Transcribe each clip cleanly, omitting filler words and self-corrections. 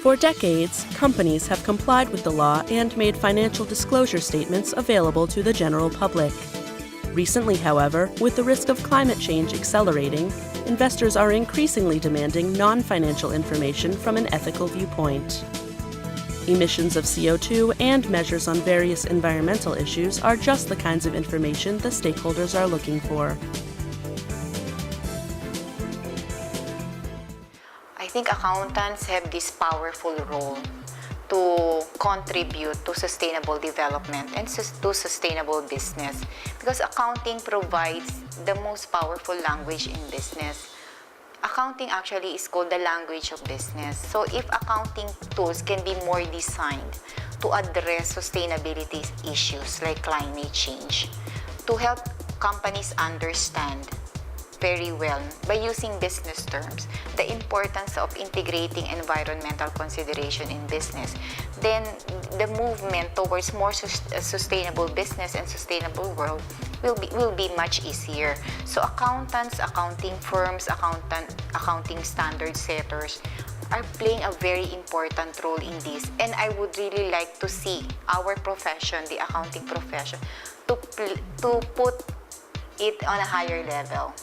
For decades, companies have complied with the law and made financial disclosure statements available to the general public. Recently, however, with the risk of climate change accelerating, investors are increasingly demanding non-financial information from an ethical viewpoint. Emissions of CO2 and measures on various environmental issues are just the kinds of information the stakeholders are looking for. I think accountants have this powerful role to contribute to sustainable development and to sustainable business, because accounting provides the most powerful language in business. Accounting actually is called the language of business. So if accounting tools can be more designed to address sustainability issues like climate change, to help companies understand very well by using business terms the importance of integrating environmental consideration in business, then the movement towards more sustainable business and sustainable world will be much easier. So accountants, accounting firms, accounting standard setters are playing a very important role in this, and I would really like to see our profession, the accounting profession, to put it on a higher level.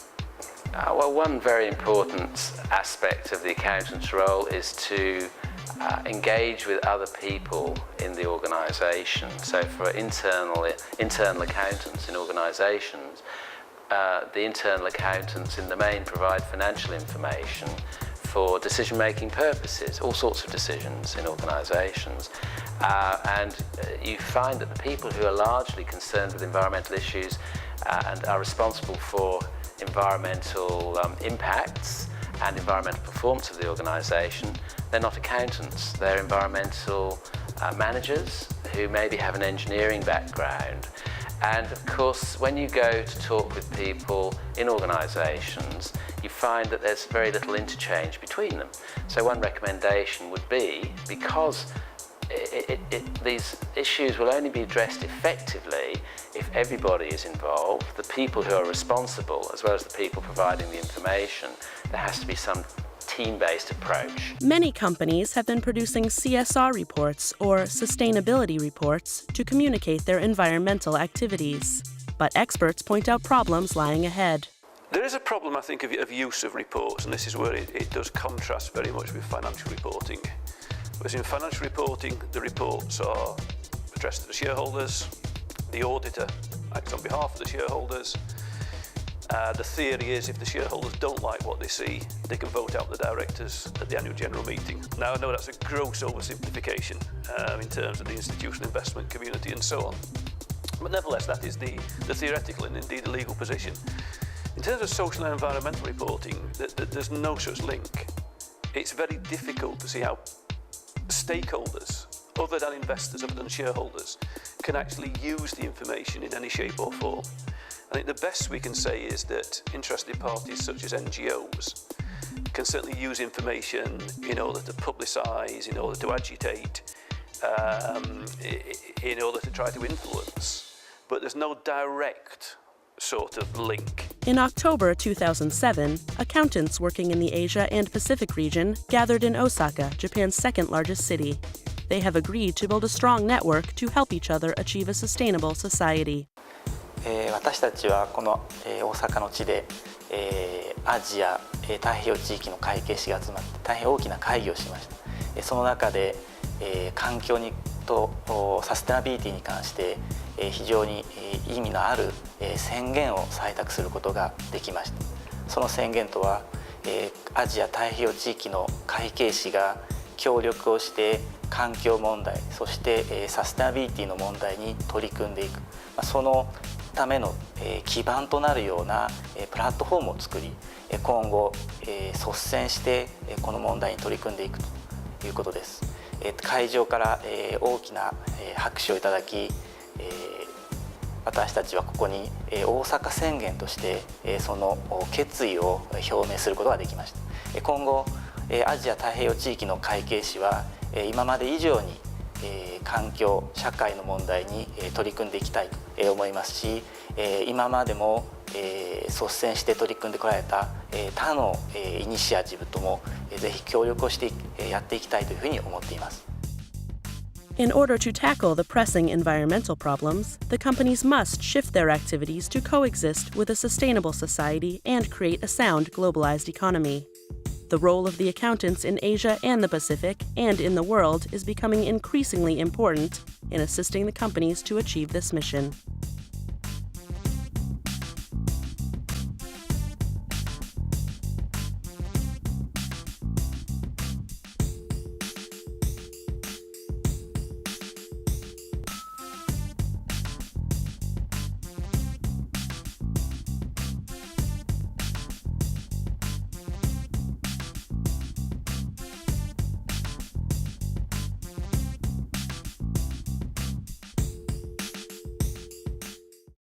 Well, one very important aspect of the accountant's role is to engage with other people in the organisation. So for internal accountants in organisations, the internal accountants in the main provide financial information for decision-making purposes, all sorts of decisions in organisations. And you find that the people who are largely concerned with environmental issues and are responsible for environmental impacts and environmental performance of the organisation, they're not accountants, they're environmental managers who maybe have an engineering background. And of course, when you go to talk with people in organisations, you find that there's very little interchange between them. So one recommendation would be, because these issues will only be addressed effectively if everybody is involved, the people who are responsible as well as the people providing the information. There has to be some team-based approach. Many companies have been producing CSR reports or sustainability reports to communicate their environmental activities. But experts point out problems lying ahead. There is a problem, I think, of use of reports, and this is where it does contrast very much with financial reporting. Whereas in financial reporting, the reports are addressed to the shareholders, the auditor acts on behalf of the shareholders. The theory is if the shareholders don't like what they see, they can vote out the directors at the annual general meeting. Now I know that's a gross oversimplification in terms of the institutional investment community and so on. But nevertheless, that is the theoretical and indeed the legal position. In terms of social and environmental reporting, there's no such link. It's very difficult to see how stakeholders, other than investors, other than shareholders, can actually use the information in any shape or form. I think the best we can say is that interested parties such as NGOs can certainly use information in order to publicise, in order to agitate, in order to try to influence. But there's no direct sort of link. In October 2007, accountants working in the Asia and Pacific region gathered in Osaka, Japan's second-largest city. They have agreed to build a strong network to help each other achieve a sustainable society. 私たちはこの大阪の地でアジア太平洋地域の会計士が集まって大変大きな会議をしました。その中で環境にとサステナビリティに関して非常に意味のある宣言を採択することができました。その宣言とはアジア太平洋地域の会計士が協力をして環境問題、そしてサステナビリティの問題に取り組んでいく、そのための基盤となるようなプラットフォームを作り、今後率先してこの問題に取り組んでいくということです。会場から大きな拍手をいただき、私たちはここに大阪宣言としてその決意を表明することができました。今後アジア太平洋地域の会計士は今まで以上に環境社会の問題に取り組んでいきたいと思いますし、今までも率先して取り組んでこられた他のイニシアチブともぜひ協力をしてやっていきたいというふうに思っています。In order to tackle the pressing environmental problems, the companies must shift their activities to coexist with a sustainable society and create a sound globalized economy. The role of the accountants in Asia and the Pacific and in the world is becoming increasingly important in assisting the companies to achieve this mission.